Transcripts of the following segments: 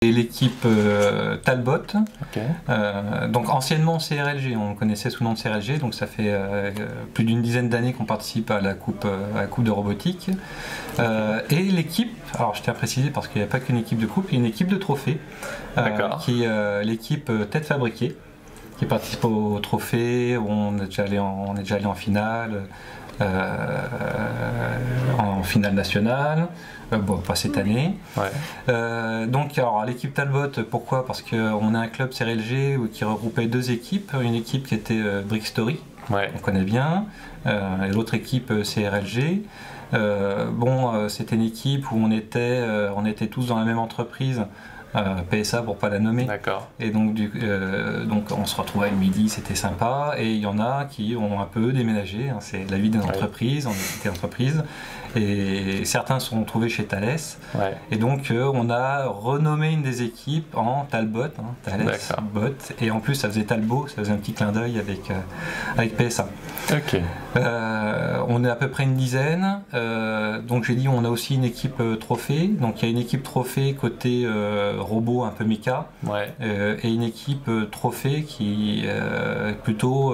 Et l'équipe Talbot, Ok. donc anciennement CRLG, on connaissait sous le nom de CRLG, donc ça fait plus d'une dizaine d'années qu'on participe à la coupe de robotique. Et l'équipe, alors je tiens à préciser parce qu'il n'y a pas qu'une équipe de coupe, il y a une équipe de trophée, qui est l'équipe Tête Fabriquée, qui participe au trophée, où on est déjà allé en finale. En finale nationale, bon, pas cette année. Ouais. Donc, alors, l'équipe Talbot, pourquoi? Parce qu'on a un club CRLG qui regroupait deux équipes. Une équipe qui était Brick Story, Ouais. on connaît bien, et l'autre équipe CRLG. C'était une équipe où on était tous dans la même entreprise. PSA pour pas la nommer. D'accord. Et donc, donc on se retrouvait le midi, c'était sympa. Et il y en a qui ont un peu déménagé. Hein, c'est la vie d'une entreprise, on a quitté l'entreprise. Et certains se sont retrouvés chez Thales. Ouais. Et donc on a renommé une des équipes en Talbot, hein, Thales Bot. Et en plus ça faisait Talbot, ça faisait un petit clin d'œil avec PSA. Ok. On est à peu près une dizaine. Donc j'ai dit on a aussi une équipe trophée. Donc il y a une équipe trophée côté robot un peu méca, Ouais. et une équipe trophée qui plutôt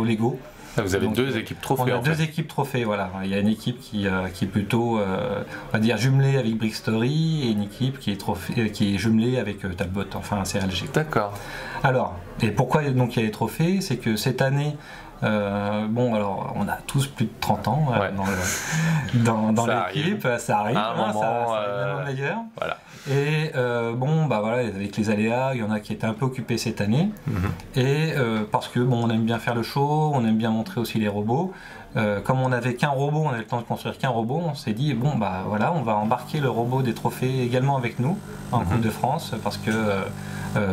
Lego. Vous avez Donc, deux équipes trophées. On a deux équipes trophées, voilà. Il y a une équipe qui est plutôt, on va dire, jumelée avec Brick Story, et une équipe qui est jumelée avec Talbot, enfin CRLG. D'accord. Alors, et pourquoi donc il y a les trophées? C'est que cette année, alors on a tous plus de 30 ans dans l'équipe, ça arrive, à un moment, ça arrive d'ailleurs. Voilà. Et avec les aléas, il y en a qui étaient un peu occupés cette année. Et parce que on aime bien faire le show, on aime bien montrer aussi les robots. Comme on n'avait qu'un robot, on avait le temps de construire qu'un robot, on s'est dit on va embarquer le robot des trophées également avec nous en Coupe de France, parce que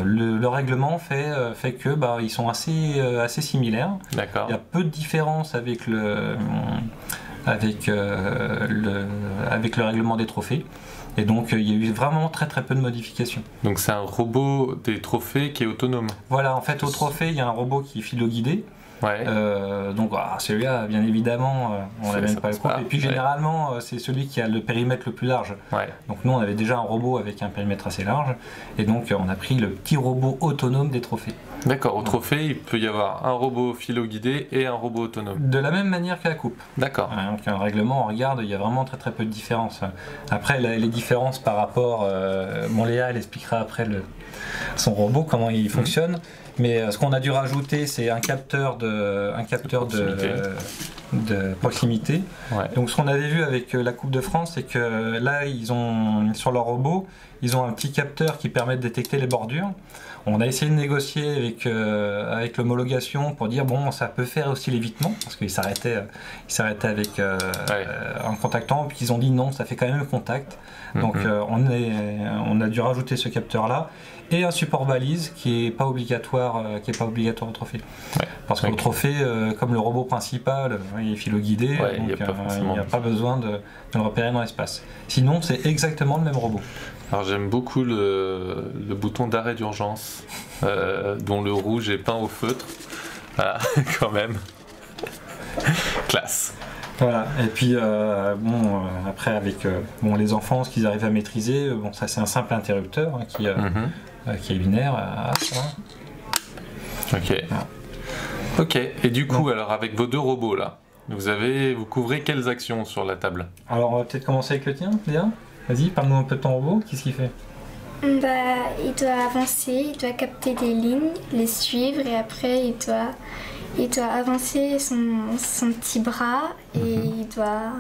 le règlement fait que ils sont assez similaires. D'accord. Il y a peu de différence avec le règlement des trophées. Et donc il y a eu vraiment très très peu de modifications. Donc c'est un robot des trophées qui est autonome. Voilà, en fait au trophée il y a un robot qui est philo-guidé. Ouais. Donc celui-là, bien évidemment, on n'avait même pas le coup. Et puis Ouais. généralement, c'est celui qui a le périmètre le plus large. Ouais. Donc nous, on avait déjà un robot avec un périmètre assez large. Et donc on a pris le petit robot autonome des trophées. D'accord, au trophée, il peut y avoir un robot philo-guidé et un robot autonome. De la même manière qu'à la coupe. D'accord. Donc un règlement, on regarde, il y a vraiment très très peu de différence. Après, les différences par rapport... Léa, elle expliquera après son robot, comment il fonctionne. Mais ce qu'on a dû rajouter, c'est un capteur de proximité. Ouais. Donc ce qu'on avait vu avec la Coupe de France, c'est que là, sur leur robot, ils ont un petit capteur qui permet de détecter les bordures. On a essayé de négocier avec l'homologation pour dire ça peut faire aussi l'évitement, parce qu'ils s'arrêtaient avec en contactant, puis ils ont dit non, ça fait quand même le contact. Donc on a dû rajouter ce capteur là et un support balise qui est pas obligatoire au trophée. Ouais. Parce qu'au trophée, comme le robot principal il est philo-guidé, donc il n'y a pas besoin de le repérer dans l'espace. Sinon c'est exactement le même robot. Alors j'aime beaucoup le bouton d'arrêt d'urgence, dont le rouge est peint au feutre. Voilà, quand même. Classe. Voilà, et puis après avec les enfants, ce qu'ils arrivent à maîtriser, ça c'est un simple interrupteur qui est binaire. Ok. Voilà. Ok, et du coup, alors avec vos deux robots là, vous couvrez quelles actions sur la table? Alors on va peut-être commencer avec le tien, Léa. Vas-y, parle-nous un peu de ton robot, qu'est-ce qu'il fait? Il doit avancer, il doit capter des lignes, les suivre, et après il doit avancer son petit bras, et il doit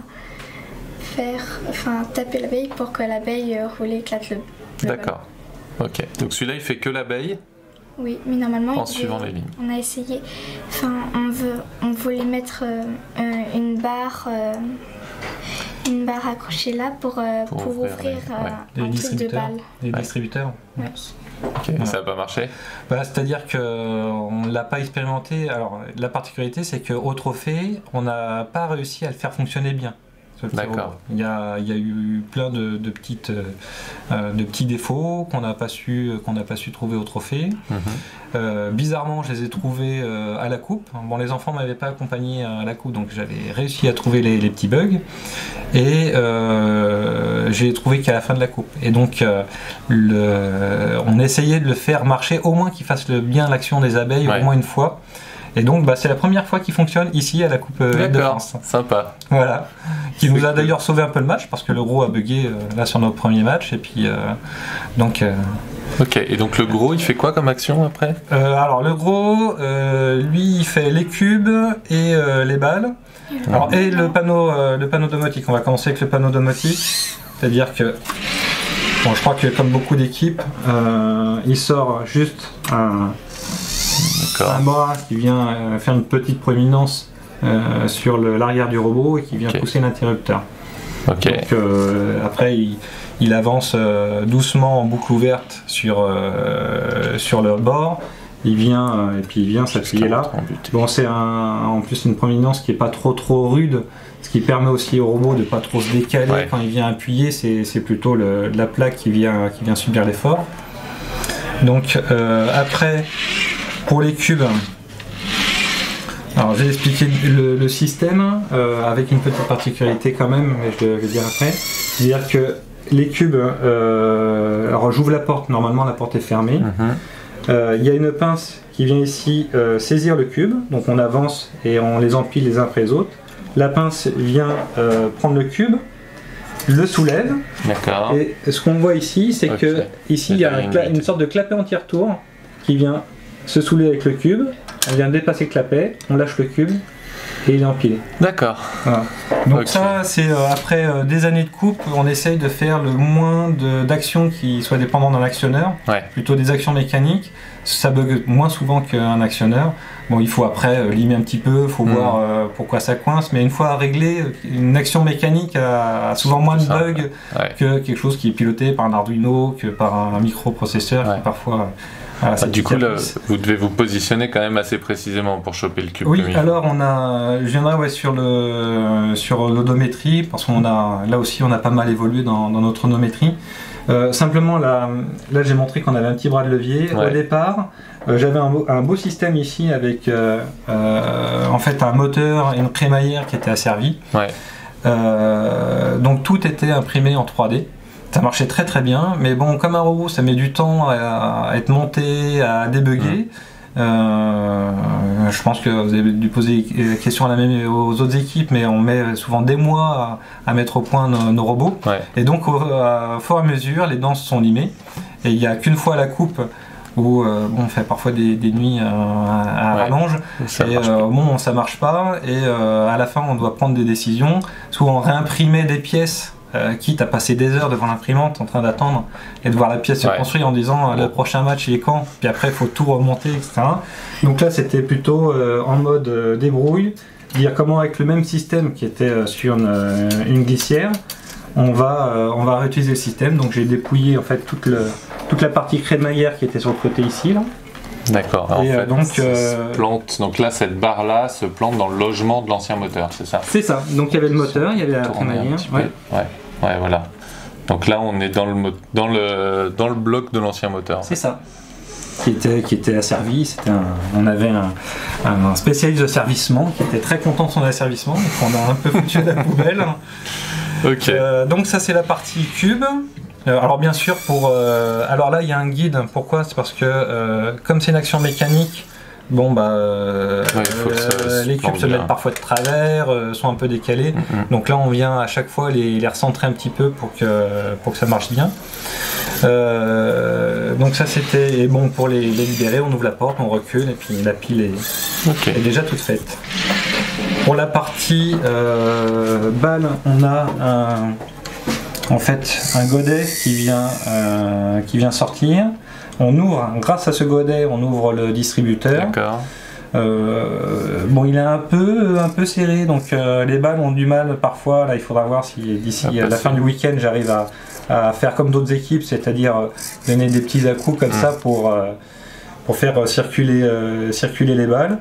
taper l'abeille pour que l'abeille roule éclate le D'accord. Ok. Donc celui-là il fait que l'abeille? Oui, mais normalement en suivant les lignes. On a essayé. On voulait mettre une barre accrochée là pour ouvrir un truc de balle. Des distributeurs. Ouais. Ok, et ça n'a pas marché? C'est-à-dire qu'on ne l'a pas expérimenté. Alors, la particularité, c'est qu'au trophée, on n'a pas réussi à le faire fonctionner bien. ce petit D'accord. robot. Il y a eu plein de petits défauts qu'on n'a pas su trouver au trophée. Bizarrement, je les ai trouvés à la coupe. Bon, les enfants m'avaient pas accompagné à la coupe, donc j'avais réussi à trouver les petits bugs. Et j'ai trouvé qu'à la fin de la coupe. Et donc, on essayait de le faire marcher, au moins qu'il fasse bien l'action des abeilles, au moins une fois. Et donc, c'est la première fois qu'il fonctionne ici à la Coupe de France. Sympa. Voilà. Qui nous a d'ailleurs sauvé un peu le match parce que le gros a bugué là sur notre premier match. Et puis, Ok, et donc le gros, il fait quoi comme action après? Alors, le gros, lui, il fait les cubes et les balles. Alors, et le panneau domotique. On va commencer avec le panneau domotique. C'est-à-dire que, bon, je crois que comme beaucoup d'équipes, il sort juste un bras qui vient faire une petite proéminence sur l'arrière du robot et qui vient pousser l'interrupteur. Donc après il avance doucement en boucle ouverte sur le bord. Il vient s'appuyer là. Bon, c'est en plus une proéminence qui est pas trop rude, ce qui permet aussi au robot de pas trop se décaler quand il vient appuyer. C'est plutôt la plaque qui vient subir l'effort. Donc après, pour les cubes, alors j'ai expliqué le système avec une petite particularité quand même, mais je vais le dire après. C'est-à-dire que les cubes, alors j'ouvre la porte, normalement la porte est fermée. Il y a une pince qui vient ici saisir le cube, donc on avance et on les empile les uns après les autres. La pince vient prendre le cube, le soulève. D'accord. Et ce qu'on voit ici, c'est que ici il y a une sorte de clapet anti-retour qui vient se soulever avec le cube, on vient dépasser le clapet, on lâche le cube et il est empilé. D'accord. Voilà. Donc ça, c'est après des années de coupe, on essaye de faire le moins d'actions qui soient dépendantes d'un actionneur, plutôt des actions mécaniques. Ça bug moins souvent qu'un actionneur. Bon, il faut après limer un petit peu, il faut voir pourquoi ça coince, mais une fois réglé, une action mécanique a souvent moins de bugs que quelque chose qui est piloté par un Arduino, que par un microprocesseur qui parfois... du coup, là, vous devez vous positionner quand même assez précisément pour choper le cube. Oui, alors je viendrai sur l'odométrie, parce qu'on là aussi on a pas mal évolué dans notre odométrie. Simplement là j'ai montré qu'on avait un petit bras de levier. Au départ, j'avais un beau système ici avec en fait un moteur et une crémaillère qui étaient asservis. Donc tout était imprimé en 3D. Ça marchait très très bien, mais bon, comme un robot, ça met du temps à être monté, à débugger. Je pense que vous avez dû poser des questions aux autres équipes, mais on met souvent des mois à mettre au point nos robots. Et donc, au fur et à mesure, les dents sont limées. Et il n'y a qu'une fois la coupe où on fait parfois des nuits à rallonge. Ça marche pas. Et à la fin, on doit prendre des décisions. Soit on réimprimait des pièces. Quitte à passer des heures devant l'imprimante en train d'attendre et de voir la pièce se construire en disant le prochain match il est quand, puis après il faut tout remonter, etc. Donc là c'était plutôt en mode débrouille, dire comment avec le même système qui était sur une glissière, on va réutiliser le système. Donc j'ai dépouillé en fait toute la partie crémaillère qui était sur le côté ici là. D'accord. Et donc là, cette barre-là se plante dans le logement de l'ancien moteur, c'est ça? C'est ça. Donc il y avait le moteur, il y avait la crémaillère. Ouais, voilà. Donc là, on est dans le bloc de l'ancien moteur. C'est ça. Qui était asservi. On avait un spécialiste de servicement qui était très content de son asservissement, donc on a un peu foutu à la poubelle. Donc ça, c'est la partie cube. Alors bien sûr, alors là, il y a un guide. Pourquoi? C'est parce que comme c'est une action mécanique, les cubes se mettent parfois de travers, sont un peu décalés. Donc là, on vient à chaque fois les recentrer un petit peu pour que ça marche bien. Donc ça, c'était... Et bon, pour les libérer, on ouvre la porte, on recule, et puis la pile est déjà toute faite. Pour la partie balle, on a en fait un godet qui vient sortir. On ouvre, grâce à ce godet, on ouvre le distributeur. D'accord. Il est un peu serré, donc les balles ont du mal parfois. Là, il faudra voir si d'ici la fin du week-end, j'arrive à faire comme d'autres équipes, c'est-à-dire donner des petits à-coups comme ça pour faire circuler les balles.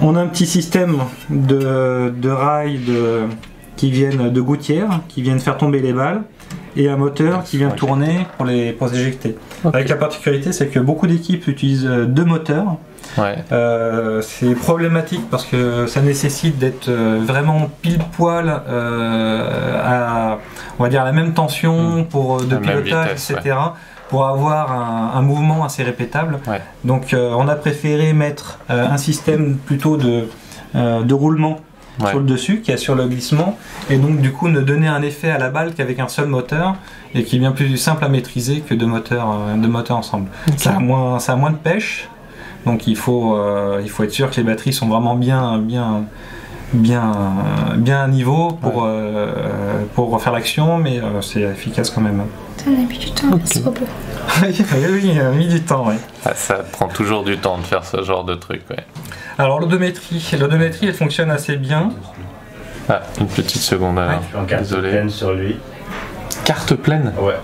On a un petit système de rails qui viennent de gouttières, qui viennent faire tomber les balles, et un moteur qui vient tourner pour les éjecter. Ok. Avec la particularité, c'est que beaucoup d'équipes utilisent deux moteurs. Ouais. C'est problématique parce que ça nécessite d'être vraiment pile poil à, on va dire, la même tension de La même pilotage, vitesse, etc. Pour avoir un mouvement assez répétable. Ouais. Donc on a préféré mettre un système plutôt de roulement sur le dessus qui assure le glissement et donc du coup ne donner un effet à la balle qu'avec un seul moteur et qui est bien plus simple à maîtriser que deux moteurs ensemble. Okay. Ça a moins de pêche, donc il faut être sûr que les batteries sont vraiment bien à niveau pour refaire l'action, mais c'est efficace quand même. Ça a mis du temps, ce robot. Oui, il a mis du temps, oui. Ah, ça prend toujours du temps de faire ce genre de truc, ouais. Alors l'odométrie, elle fonctionne assez bien. Ah, une petite seconde alors. Je suis en carte pleine sur lui. Carte pleine? Ouais.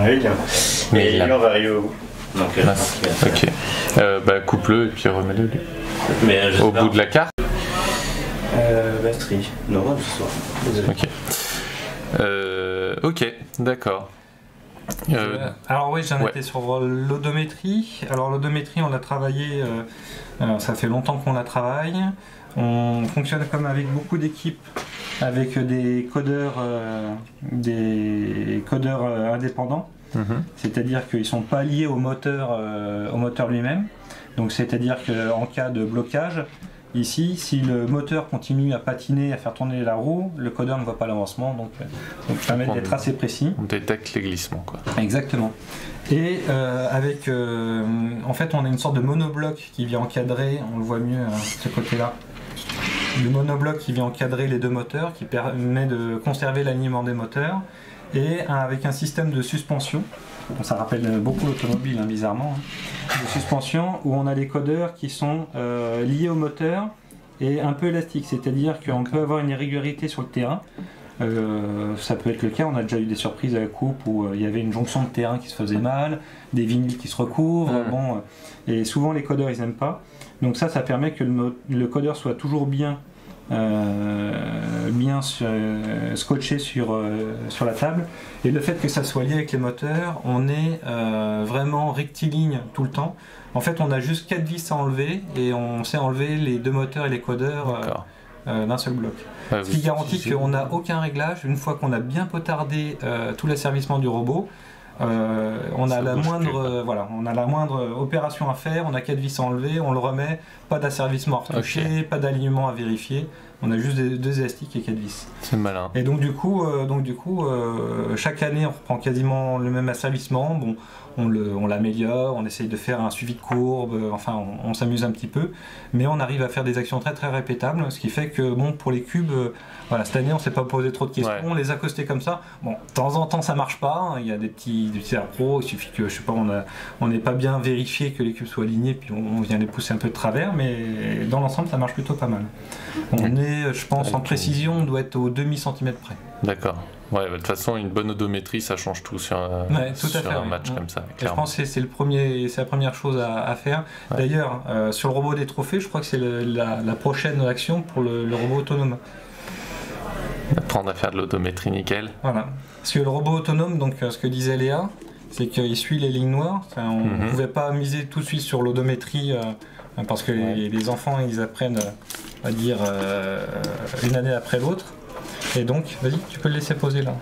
Oui, bien. Mais lui, on va arriver au bout. Donc, ok. Coupe-le et puis remets-le lui. Mais, au bout de la carte. Batterie. Non, ce soir. Désolé. Ok, d'accord. Alors oui, j'en étais sur l'odométrie. Alors l'odométrie, on l'a travaillé, ça fait longtemps qu'on la travaille. On fonctionne comme avec beaucoup d'équipes, avec des codeurs indépendants. C'est-à-dire qu'ils ne sont pas liés au moteur lui-même. Donc c'est-à-dire qu'en cas de blocage, ici, si le moteur continue à patiner, à faire tourner la roue, le codeur ne voit pas l'avancement, donc permet d'être assez précis. On détecte les glissements, quoi. Exactement. Et en fait, on a une sorte de monobloc qui vient encadrer, on le voit mieux de ce côté-là, le monobloc qui vient encadrer les deux moteurs, qui permet de conserver l'alignement des moteurs, et avec un système de suspension. Ça rappelle beaucoup l'automobile, bizarrement, de suspension où on a les codeurs qui sont liés au moteur et un peu élastiques, c'est-à-dire qu'on peut avoir une irrégularité sur le terrain. Ça peut être le cas, on a déjà eu des surprises à la coupe où il y avait une jonction de terrain qui se faisait mal, des vinyles qui se recouvrent, et souvent les codeurs ils n'aiment pas. Donc ça permet que le codeur soit toujours bien scotché sur la table, et le fait que ça soit lié avec les moteurs, on est vraiment rectiligne tout le temps. En fait, on a juste 4 vis à enlever et on sait enlever les deux moteurs et les codeurs d'un seul bloc. Ce qui garantit qu'on n'a aucun réglage. Une fois qu'on a bien potardé tout l'asservissement du robot, on a la moindre opération à faire, on a 4 vis à enlever, on le remet, pas d'asservissement à retoucher, pas d'alignement à vérifier, on a juste deux élastiques et 4 vis. C'est malin. Et donc du coup, chaque année on reprend quasiment le même asservissement, on l'améliore, on essaye de faire un suivi de courbe, on s'amuse un petit peu, mais on arrive à faire des actions très très répétables, ce qui fait que pour les cubes, cette année on s'est pas posé trop de questions, on les a accostés comme ça. De temps en temps ça marche pas, il y a des petits appros, il suffit que on n'ait pas bien vérifié que les cubes soient alignés, puis on vient les pousser un peu de travers, mais dans l'ensemble ça marche plutôt pas mal. On est, je pense, en précision, on doit être au demi-centimètre près. D'accord. Ouais, de toute façon, une bonne odométrie, ça change tout sur un match comme ça. Je pense que c'est la première chose à faire. Ouais. D'ailleurs, sur le robot des trophées, je crois que c'est la prochaine action pour le robot autonome. Apprendre à faire de l'odométrie nickel. Voilà. Parce que le robot autonome, donc ce que disait Léa, c'est qu'il suit les lignes noires. On ne pouvait pas miser tout de suite sur l'odométrie parce que les enfants, ils apprennent, on va dire, une année après l'autre. Et donc, vas-y, tu peux le laisser poser là.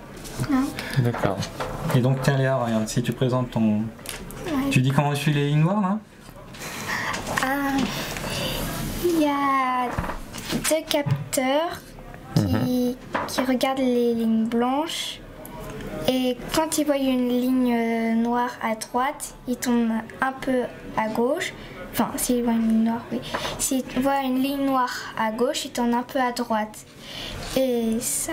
D'accord. Et donc, tiens Léa, regarde, si tu présentes ton... Ouais. Tu dis comment on suit les lignes noires là ? Il y a 2 capteurs qui regardent les lignes blanches. Et quand ils voient une ligne noire à droite, ils tournent un peu à gauche. Enfin, s'ils voient une ligne noire, oui. S'ils voient une ligne noire à gauche, ils tournent un peu à droite. Et ça...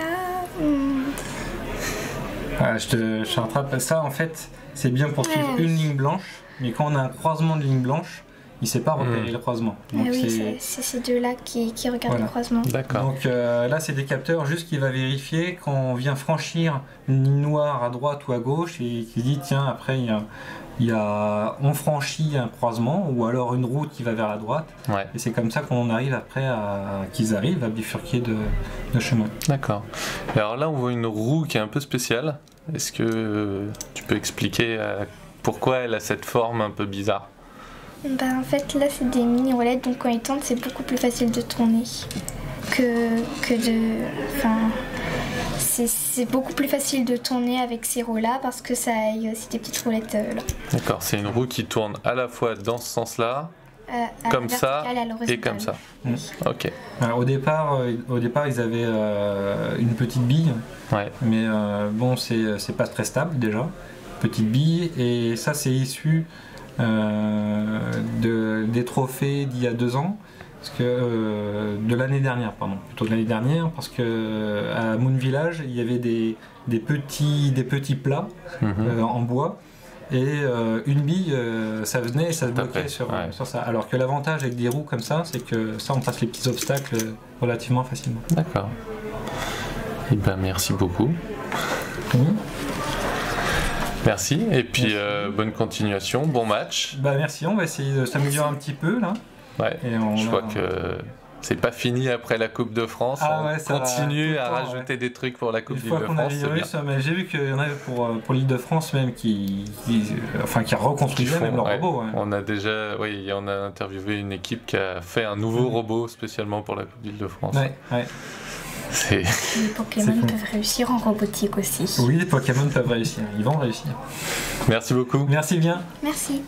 je rattrape ça, en fait, c'est bien pour suivre une ligne blanche, mais quand on a un croisement de lignes blanches, il sait pas repérer le croisement. Donc oui, c'est ces deux-là qui regardent le croisement. D'accord. Donc là, c'est des capteurs juste qui va vérifier quand on vient franchir une ligne noire à droite ou à gauche et qui dit tiens, après on franchit un croisement ou alors une route qui va vers la droite. Ouais. Et c'est comme ça qu'on arrive après qu'ils arrivent à bifurquer de chemin. D'accord. Et alors là, on voit une roue qui est un peu spéciale. Est-ce que tu peux expliquer pourquoi elle a cette forme un peu bizarre? En fait, là, c'est des mini-roulettes, donc quand ils tournent, c'est beaucoup plus facile de tourner que de... Enfin, c'est beaucoup plus facile de tourner avec ces roues-là parce que ça a aussi des petites roulettes là. D'accord, c'est une roue qui tourne à la fois dans ce sens-là, comme ça et comme ça. Ok. Alors, au départ, ils avaient une petite bille, mais bon, c'est pas très stable déjà. Petite bille, et ça, c'est issu des trophées d'il y a 2 ans, parce que de l'année dernière, plutôt de l'année dernière, parce que à Moon Village, il y avait des petits plats en bois. Et une bille, ça venait et ça se bloquait sur ça. Alors que l'avantage avec des roues comme ça, c'est que ça, on passe les petits obstacles relativement facilement. D'accord. Et ben merci beaucoup. Merci, et puis bonne continuation, bon match. Merci, on va essayer de s'améliorer un petit peu là. Ouais, je vois que c'est pas fini après la Coupe de France, on continue à rajouter des trucs pour la Coupe d'Île-de-France. J'ai vu qu'il y en avait pour l'Île-de-France même qui reconstruisaient même leur robot. On a déjà, on a interviewé une équipe qui a fait un nouveau robot spécialement pour la Coupe d'Île-de-France. Les Pokémon peuvent réussir en robotique aussi. Oui, les Pokémon peuvent réussir, ils vont réussir. Merci beaucoup. Merci bien. Merci.